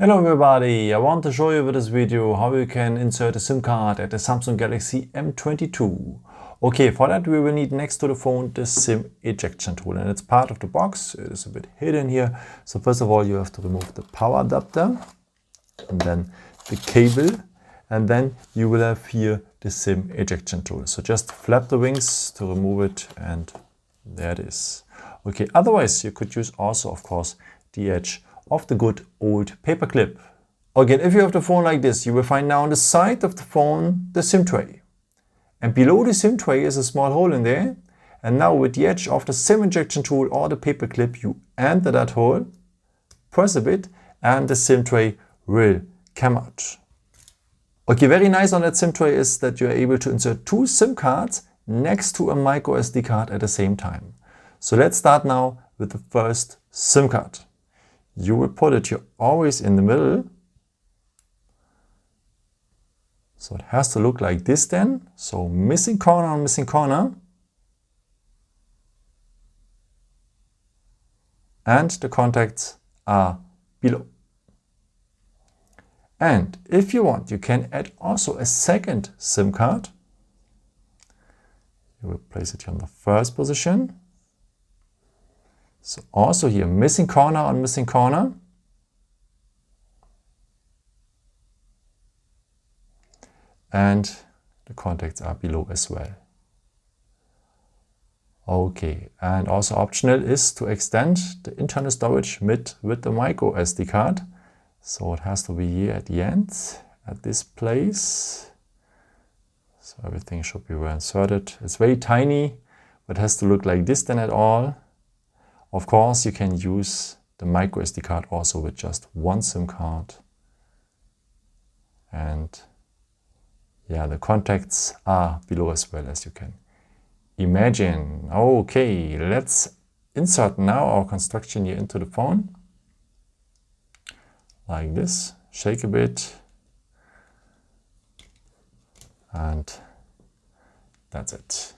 Hello everybody, I want to show you with this video how you can insert a SIM card at the Samsung Galaxy M22. Okay, for that we will need next to the phone the SIM ejection tool, and it's part of the box. It is a bit hidden here. So first of all you have to remove the power adapter and then the cable, and then you will have here the SIM ejection tool. So just flap the wings to remove it, and there it is. Okay, otherwise you could use also of course the edge of the good old paper clip. Again, if you have the phone like this, you will find now on the side of the phone the SIM tray. And below the SIM tray is a small hole in there. And now with the edge of the SIM injection tool or the paper clip, you enter that hole, press a bit, and the SIM tray will come out. Okay, very nice on that SIM tray is that you are able to insert two SIM cards next to a micro SD card at the same time. So let's start now with the first SIM card. You will put it here always in the middle. So it has to look like this then. So missing corner on missing corner. And the contacts are below. And if you want, you can add also a second SIM card. You will place it here on the first position. So also here, missing corner on missing corner. And the contacts are below as well. Okay, and also optional is to extend the internal storage with the micro SD card. So it has to be here at the end, at this place. So everything should be well inserted. It's very tiny, but it has to look like this then at all. Of course, you can use the micro SD card also with just one SIM card. And yeah, the contacts are below as well, as you can imagine. Okay, let's insert now our construction here into the phone. Like this, shake a bit. And that's it.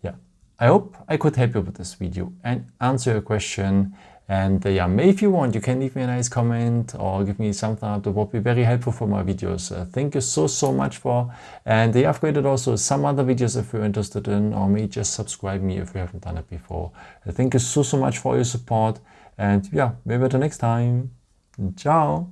Yeah. I hope I could help you with this video and answer your question. And yeah, maybe if you want, you can leave me a nice comment or give me some thumbs up. That would be very helpful for my videos. Thank you so much for. And yeah, I've created also some other videos if you're interested in, or maybe just subscribe me if you haven't done it before. Thank you so much for your support. And yeah, maybe until next time. Ciao.